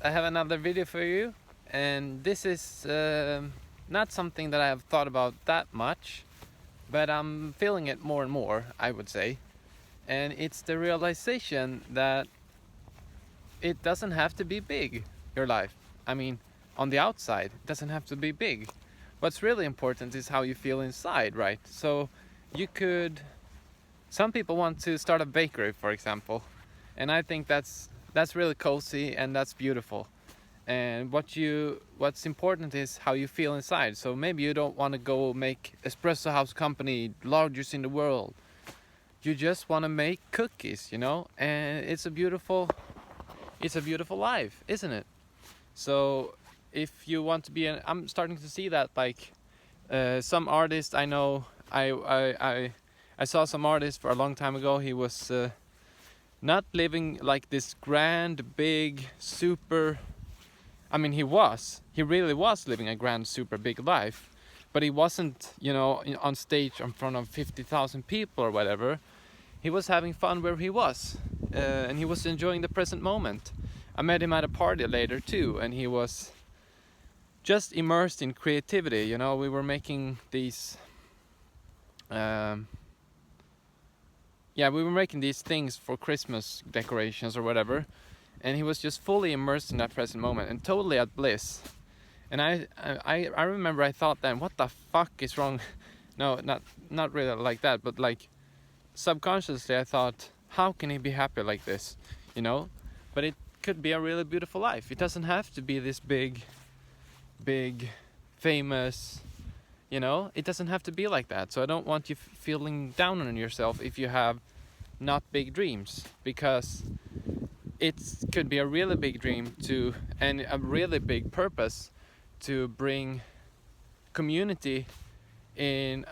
I have another video for you, and this is not something that I have thought about that much, but I'm feeling it more and more, I would say. And it's the realization that it doesn't have to be big, your life. I mean, on the outside, it doesn't have to be big. What's really important is how you feel inside, right? So you could, some people want to start a bakery, for example, and I think that's really cozy and that's beautiful. And what's important is how you feel inside. So maybe you don't want to go make espresso house company largest in the world. You just want to make cookies, you know, and it's a beautiful life, isn't it? So if you want to be I'm starting to see that, like some artists I know, I saw some artist for a long time ago. He was not living like this grand, big, super. I mean, he really was living a grand, super big life, but he wasn't, you know, on stage in front of 50,000 people or whatever. He was having fun where he was, and he was enjoying the present moment. I met him at a party later too, and he was just immersed in creativity. You know, we were making these, we were making these things for Christmas decorations or whatever, and he was just fully immersed in that present moment and totally at bliss. And I remember I thought then, what the fuck is wrong? No, not really like that, but like subconsciously I thought, how can he be happy like this, you know? But it could be a really beautiful life. It doesn't have to be this big famous, you know. It doesn't have to be like that. So I don't want you feeling down on yourself if you have not big dreams, because it could be a really big dream to, and a really big purpose to bring community in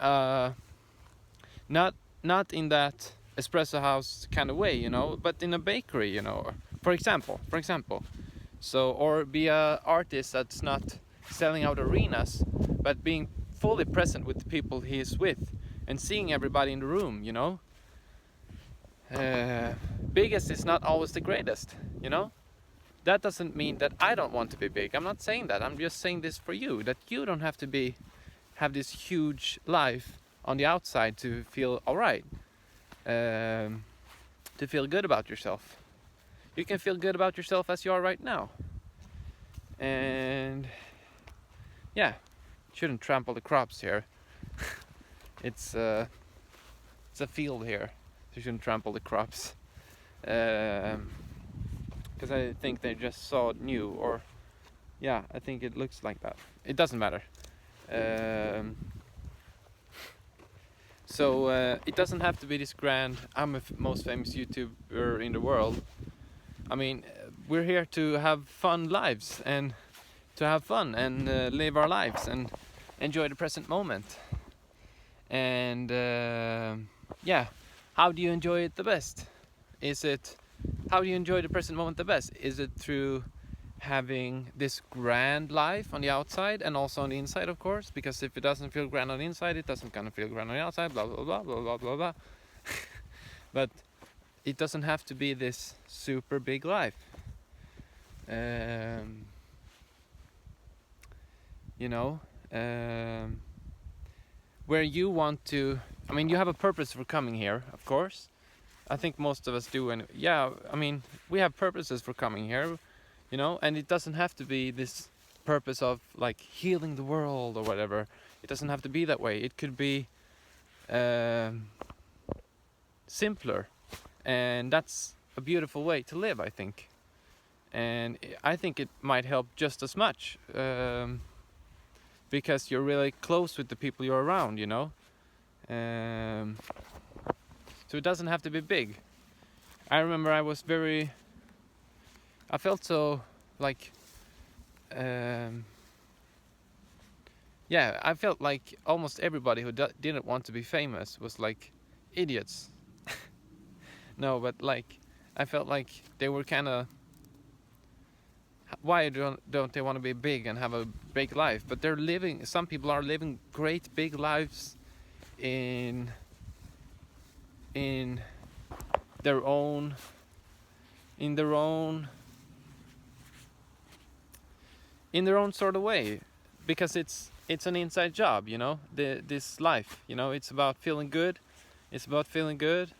not in that espresso house kind of way, you know, but in a bakery, you know, for example. So, or be a artist that's not selling out arenas, but being fully present with the people he is with and seeing everybody in the room, you know. Biggest is not always the greatest, you know. That doesn't mean that I don't want to be big. I'm not saying that. I'm just saying this for you, that you don't have to have this huge life on the outside to feel all right, to feel good about yourself. You can feel good about yourself as you are right now. And yeah, shouldn't trample the crops here. It's a field here. You shouldn't trample the crops. Because I think they just saw it new, or yeah, I think it looks like that. It doesn't matter. So it doesn't have to be this grand. I'm the most famous YouTuber in the world. I mean, we're here to have fun lives and to have fun and live our lives and enjoy the present moment. And yeah, how do you enjoy it the best? How do you enjoy the present moment the best? Is it through having this grand life on the outside and also on the inside, of course? Because if it doesn't feel grand on the inside, it doesn't gonna feel grand on the outside, blah, blah, blah, blah, blah, blah, blah. But it doesn't have to be this super big life. You know, where you want to, I mean, you have a purpose for coming here, of course. I think most of us do, and yeah, I mean, we have purposes for coming here, you know, and it doesn't have to be this purpose of like healing the world or whatever. It doesn't have to be that way. It could be simpler, and that's a beautiful way to live, I think. And I think it might help just as much, because you're really close with the people you're around, you know. So it doesn't have to be big. I remember I felt so like, yeah, I felt like almost everybody who didn't want to be famous was like idiots. No, but like, I felt like they were kind of, why don't they want to be big and have a big life? But some people are living great big lives in their own in their own sort of way, because it's an inside job, you know, this life, you know, it's about feeling good. It's about feeling good.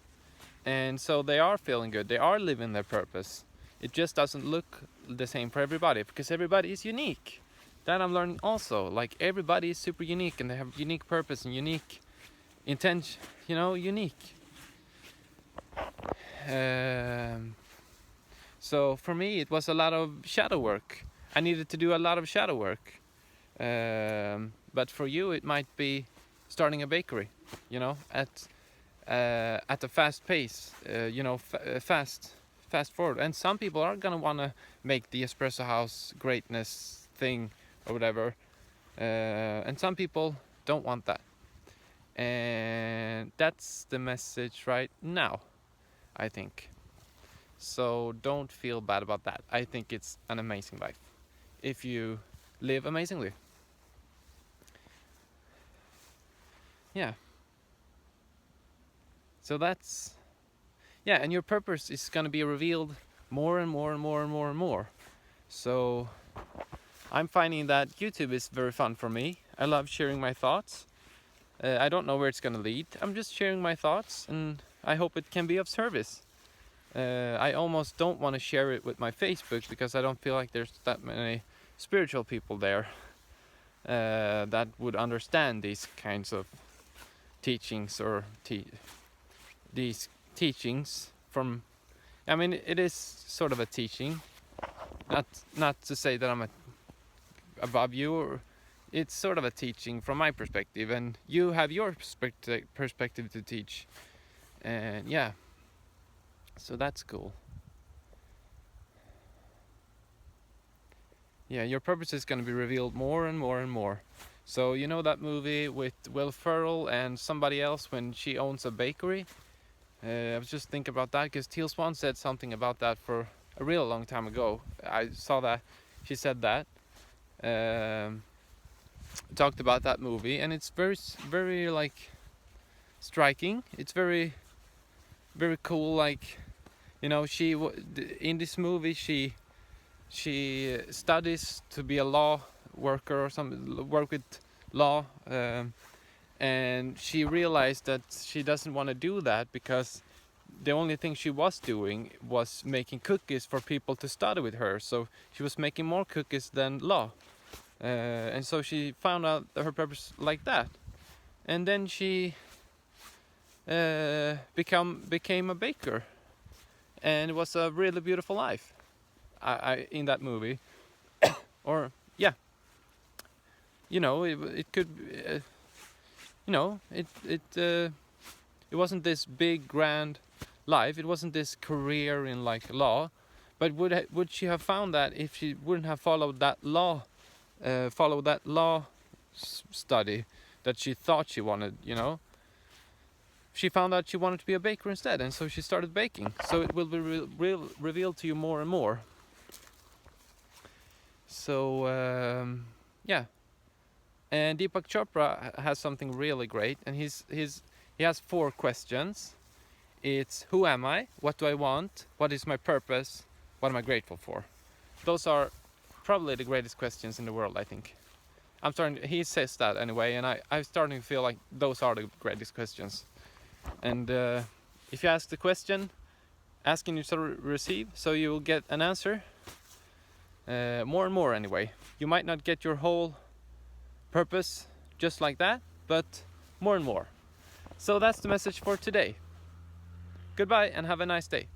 And so they are feeling good, they are living their purpose. It just doesn't look the same for everybody, because everybody is unique. That I'm learning also, like everybody is super unique, and they have unique purpose and unique intention, you know, unique. So for me it was a lot of shadow work. I needed to do a lot of shadow work. But for you it might be starting a bakery, you know, at a fast pace, you know, fast forward. And some people are gonna want to make the espresso house greatness thing or whatever, and some people don't want that. And that's the message right now, I think. So don't feel bad about that. I think it's an amazing life if you live amazingly. Yeah. So that's, yeah, and your purpose is going to be revealed more and more and more and more and more. So I'm finding that YouTube is very fun for me. I love sharing my thoughts. I don't know where it's going to lead. I'm just sharing my thoughts, and I hope it can be of service. I almost don't want to share it with my Facebook, because I don't feel like there's that many spiritual people there that would understand these kinds of teachings, or these teachings from, I mean, it is sort of a teaching, not to say that I'm above you, or it's sort of a teaching from my perspective, and you have your perspective to teach. And yeah, so that's cool. Yeah, your purpose is going to be revealed more and more and more. So you know that movie with Will Ferrell and somebody else when she owns a bakery? I was just thinking about that, because Teal Swan said something about that for a real long time ago. I saw that she said that, talked about that movie, and it's very like striking. It's very cool. Like, you know, she in this movie she studies to be a law worker or something, work with law, and she realized that she doesn't want to do that, because the only thing she was doing was making cookies for people to study with her. So she was making more cookies than law, and so she found out her purpose like that, and then she became a baker, and it was a really beautiful life. I in that movie, or yeah, you know, it could, you know, it wasn't this big grand life. It wasn't this career in like law, but would she have found that if she wouldn't have followed that law study that she thought she wanted, you know? She found out she wanted to be a baker instead, and so she started baking. So it will be revealed to you more and more. So yeah, and Deepak Chopra has something really great, and he has 4 questions. It's who am I, what do I want, what is my purpose, what am I grateful for. Those are probably the greatest questions in the world, I think. He says that anyway, and I'm starting to feel like those are the greatest questions. And if you ask the question, asking you to receive, so you will get an answer. More and more anyway. You might not get your whole purpose just like that, but more and more. So that's the message for today. Goodbye and have a nice day.